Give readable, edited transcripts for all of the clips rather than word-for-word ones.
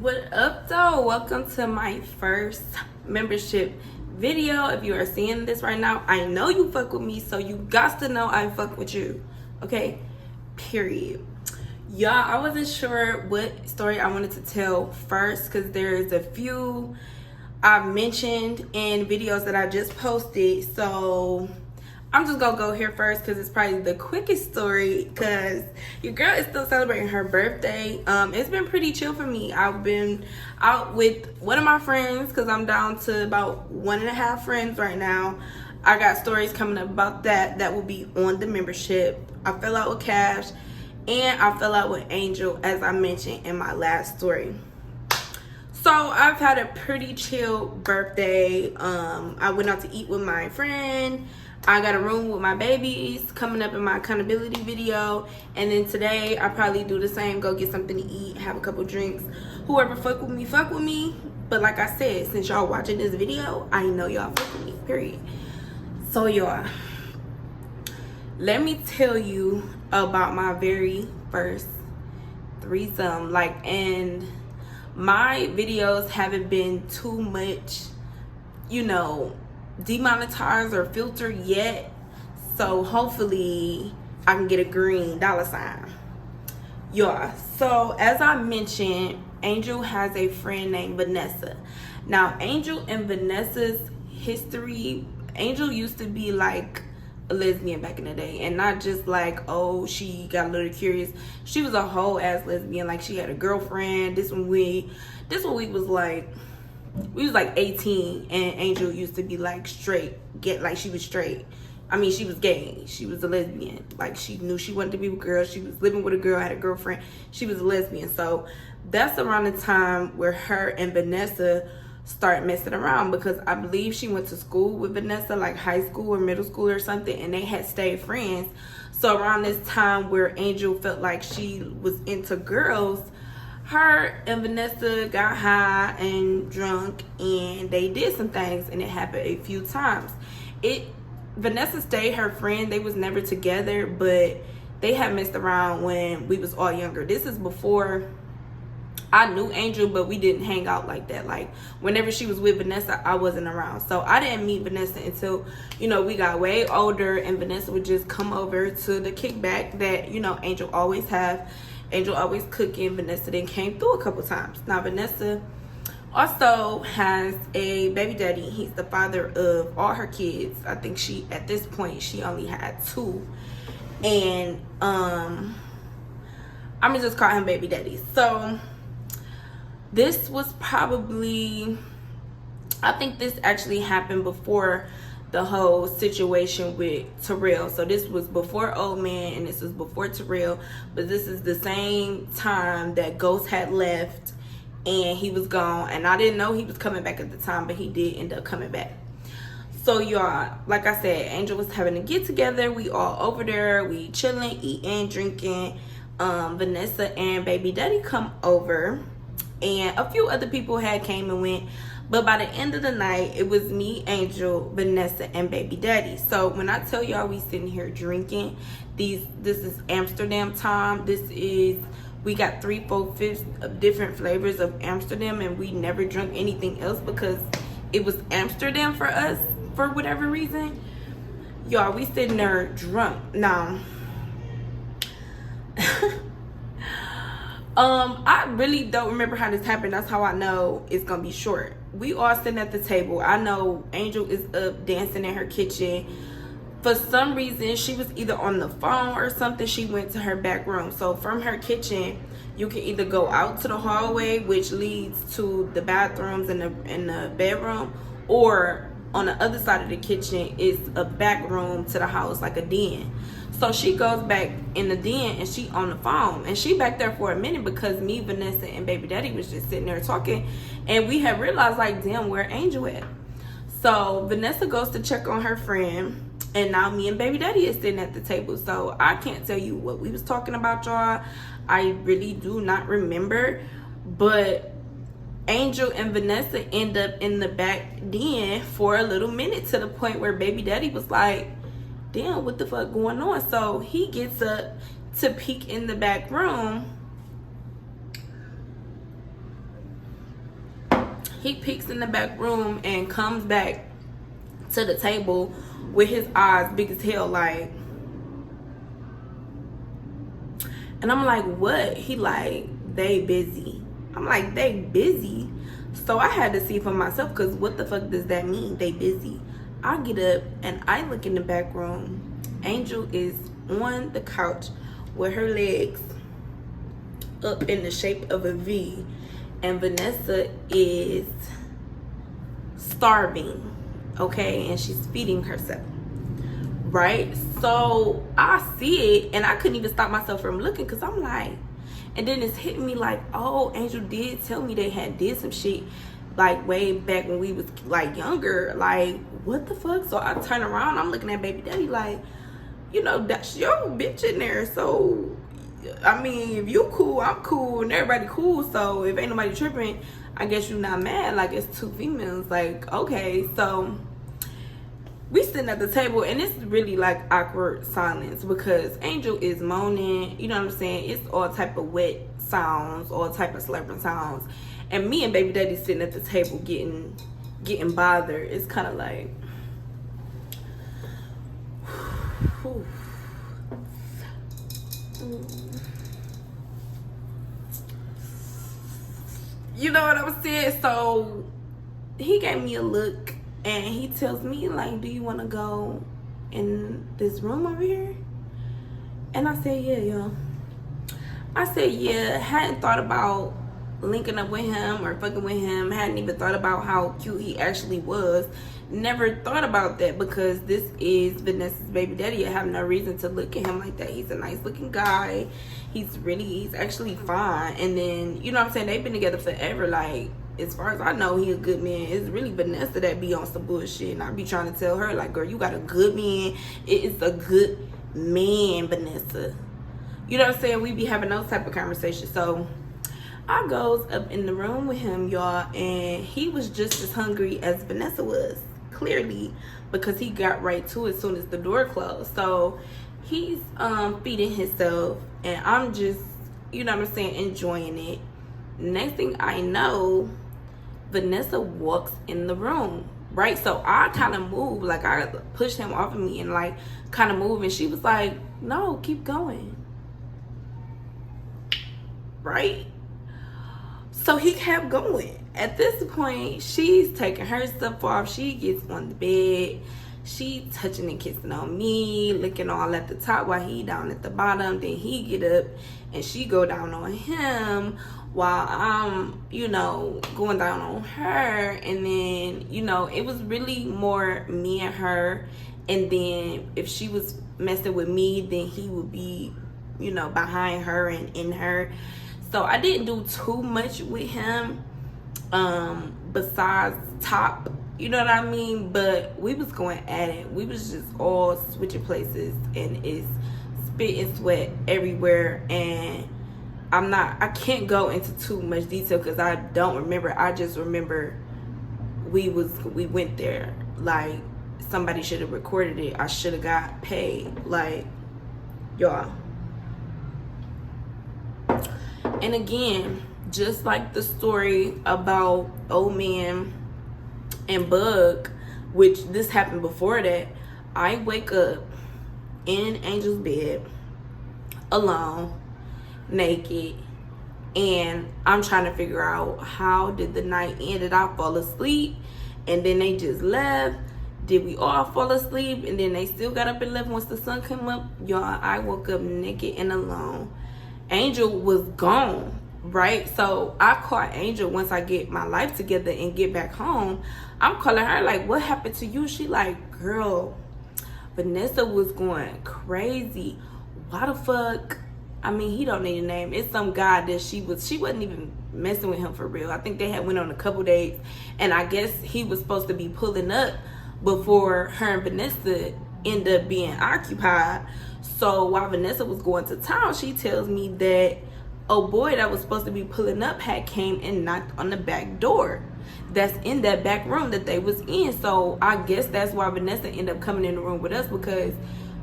What up though? Welcome to my first membership video. If you are seeing this right now, I know you fuck with me, so you got to know I fuck with you. Okay, period. Y'all, I wasn't sure what story I wanted to tell first because there's a few I've mentioned in videos that I just posted, so I'm just gonna go here first because it's probably the quickest story because your girl is still celebrating her birthday. It's been pretty chill for me. I've been out with one of my friends because I'm down to about 1.5 friends right now. I got stories coming up about that will be on the membership. I fell out with Cash and I fell out with Angel, as I mentioned in my last story. So I've had a pretty chill birthday. I went out to eat with my friend. I got a room with my babies coming up in my accountability video. And then today, I probably do the same. Go get something to eat, have a couple drinks. Whoever fuck with me, fuck with me. But like I said, since y'all watching this video, I know y'all fuck with me, period. So y'all, let me tell you about my very first threesome. And my videos haven't been too much, demonetized or filtered yet, so hopefully I can get a green $sign. Yeah, so as I mentioned, Angel has a friend named Vanessa. Now Angel and Vanessa's history, Angel used to be like a lesbian back in the day, and not just like, oh, she got a little curious. She was a whole ass lesbian. Like, she had a girlfriend. This one we was like, we was like 18, and Angel used to be like straight, she was straight. I mean, she was gay. She was a lesbian. Like, she knew she wanted to be with a girl. She was living with a girl, had a girlfriend. She was a lesbian. So that's around the time where her and Vanessa started messing around, because I believe she went to school with Vanessa, like high school or middle school or something, and they had stayed friends. So around this time where Angel felt like she was into girls, her and Vanessa got high and drunk, and they did some things, and it happened a few times. Vanessa stayed her friend. They was never together, but they had messed around when we was all younger. This is before I knew Angel, but we didn't hang out like that. Like, whenever she was with Vanessa, I wasn't around. So I didn't meet Vanessa until, we got way older, and Vanessa would just come over to the kickback that, Angel always have. Angel always cooking. Vanessa then came through a couple times. Now, Vanessa also has a baby daddy. He's the father of all her kids. I think at this point, she only had 2. And I'm gonna just call him baby daddy. So this was probably, I think this actually happened before the whole situation with Terrell. So this was before Old Man, and this was before Terrell, but this is the same time that Ghost had left and he was gone, and I didn't know he was coming back at the time, but he did end up coming back. So y'all, like I said, Angel was having a get together. We all over there, we chilling, eating, drinking. Vanessa and baby daddy come over, and a few other people had came and went. But by the end of the night, it was me, Angel, Vanessa, and baby daddy. So when I tell y'all we sitting here drinking, this is Amsterdam time. We got 3/4 of different flavors of Amsterdam, and we never drunk anything else because it was Amsterdam for us for whatever reason. Y'all, we sitting there drunk. Now, I really don't remember how this happened. That's how I know it's gonna be short. We all sitting at the table. I know Angel is up dancing in her kitchen. For some reason, she was either on the phone or something. She went to her back room. So from her kitchen, you can either go out to the hallway, which leads to the bathrooms and the bedroom, or on the other side of the kitchen is a back room to the house, like a den. So she goes back in the den, and she on the phone, and she back there for a minute because me, Vanessa, and baby daddy was just sitting there talking, and we had realized, like, damn, where Angel at? So Vanessa goes to check on her friend, and now me and baby daddy is sitting at the table. So I can't tell you what we was talking about, y'all. I really do not remember, but Angel and Vanessa end up in the back den for a little minute, to the point where baby daddy was like, damn, what the fuck going on? So he gets up to peek in the back room, He peeks in the back room and comes back to the table with his eyes big as hell, like, and I'm like, what? He like, they busy. I'm like, they busy? So I had to see for myself, because what the fuck does that mean, they busy? I get up and I look in the back room. Angel is on the couch with her legs up in the shape of a V, and Vanessa is starving, okay, and she's feeding herself, right? So I see it and I couldn't even stop myself from looking, because I'm like, and then it's hitting me like, oh, Angel did tell me they had did some shit like way back when we was like younger. Like, what the fuck? So I turn around, I'm looking at baby daddy like, you know, that's your bitch in there. So I mean, if you cool, I'm cool, and everybody cool. So if ain't nobody tripping, I guess you not mad. Like, it's two females. Like, okay. So we sitting at the table, and it's really like awkward silence, because Angel is moaning, you know what I'm saying? It's all type of wet sounds, all type of slurping sounds, and me and baby daddy sitting at the table getting bothered. It's kind of like, you know what I'm saying? So he gave me a look, and he tells me like, do you want to go in this room over here? And I said, yeah, yo. I said, yeah. Hadn't thought about linking up with him or fucking with him. Hadn't even thought about how cute he actually was. Never thought about that, because this is Vanessa's baby daddy. I have no reason to look at him like that. He's a nice looking guy. He's actually fine. And then, you know what I'm saying, they've been together forever. Like, as far as I know, he a good man. It's really Vanessa that be on some bullshit, and I be trying to tell her like, girl, you got a good man. It is a good man, Vanessa. You know what I'm saying? We be having those type of conversations. So I goes up in the room with him, y'all, and he was just as hungry as Vanessa was, clearly, because he got right to it as soon as the door closed. So he's feeding himself, and I'm just, you know what I'm saying, enjoying it. Next thing I know, Vanessa walks in the room, right? So I kind of moved, like I pushed him off of me and like kind of moved, and she was like, no, keep going, right? So he kept going. At this point, she's taking her stuff off. She gets on the bed. She touching and kissing on me, looking all at the top while he down at the bottom. Then he get up and she go down on him while I'm, you know, going down on her. And then, you know, it was really more me and her. And then if she was messing with me, then he would be, you know, behind her and in her. So I didn't do too much with him besides top, you know what I mean? But we was going at it. We was just all switching places, and it's spit and sweat everywhere. And I can't go into too much detail because I don't remember. I just remember we went there. Like, somebody should have recorded it. I should have got paid. Like, y'all. And again, just like the story about Old Man and Bug, which this happened before that, I wake up in Angel's bed alone, naked, and I'm trying to figure out how did the night end. Did I fall asleep and then they just left? Did we all fall asleep and then they still got up and left once the sun came up? Y'all, I woke up naked and alone. Angel was gone, right? So I call Angel once I get my life together and get back home. I'm calling her like, what happened to you? She like, girl, Vanessa was going crazy. Why the fuck? I mean, he don't need a name. It's some guy that she wasn't even messing with him for real. I think they had went on a couple dates, and I guess he was supposed to be pulling up before her and Vanessa end up being occupied. So while Vanessa was going to town, she tells me that a boy that was supposed to be pulling up had came and knocked on the back door that's in that back room that they was in. So I guess that's why Vanessa ended up coming in the room with us, because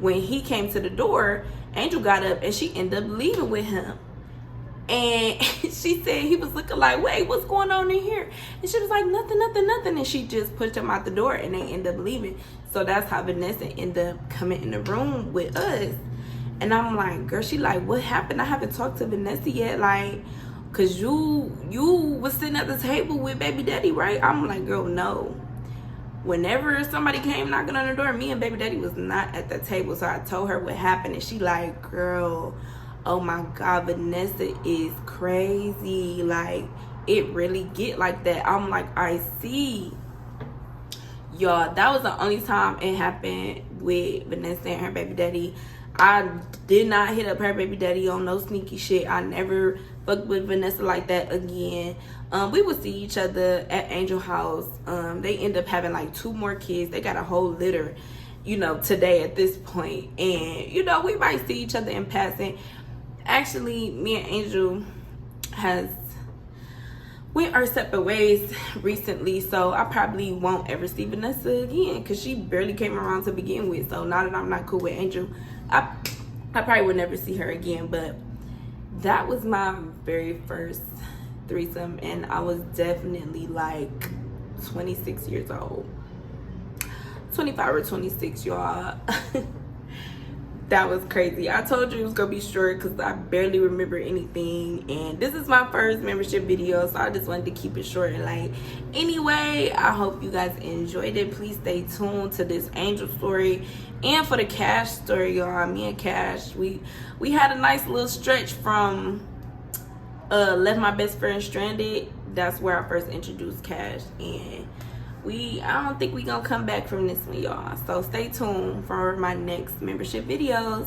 when he came to the door, Angel got up and she ended up leaving with him. And she said he was looking like, wait, what's going on in here? And she was like, nothing, nothing, nothing. And she just pushed him out the door, and they end up leaving. So that's how Vanessa ended up coming in the room with us. And I'm like, girl, she like, what happened? I haven't talked to Vanessa yet, like, cause you was sitting at the table with baby daddy, right? I'm like, girl, no. Whenever somebody came knocking on the door, me and baby daddy was not at the table. So I told her what happened, and she like, girl, oh my God, Vanessa is crazy. Like, it really get like that. I'm like, I see. Y'all, that was the only time it happened with Vanessa and her baby daddy. I did not hit up her baby daddy on no sneaky shit. I never fucked with Vanessa like that again. We would see each other at Angel House. They end up having like 2 more kids. They got a whole litter, you know, today at this point. And, you know, we might see each other in passing. Actually, me and Angel went our separate ways recently, so I probably won't ever see Vanessa again, because she barely came around to begin with. So now that I'm not cool with Angel, I probably would never see her again. But that was my very first threesome, and I was definitely like 26 years old, 25 or 26, y'all. That was crazy. I told you it was gonna be short because I barely remember anything, and this is my first membership video, so I just wanted to keep it short and light. Anyway, I hope you guys enjoyed it. Please stay tuned to this Angel story and for the Cash story, y'all. Me and Cash, we had a nice little stretch from Left My Best Friend Stranded. That's where I first introduced Cash, and I don't think we gonna come back from this one, y'all. So stay tuned for my next membership videos.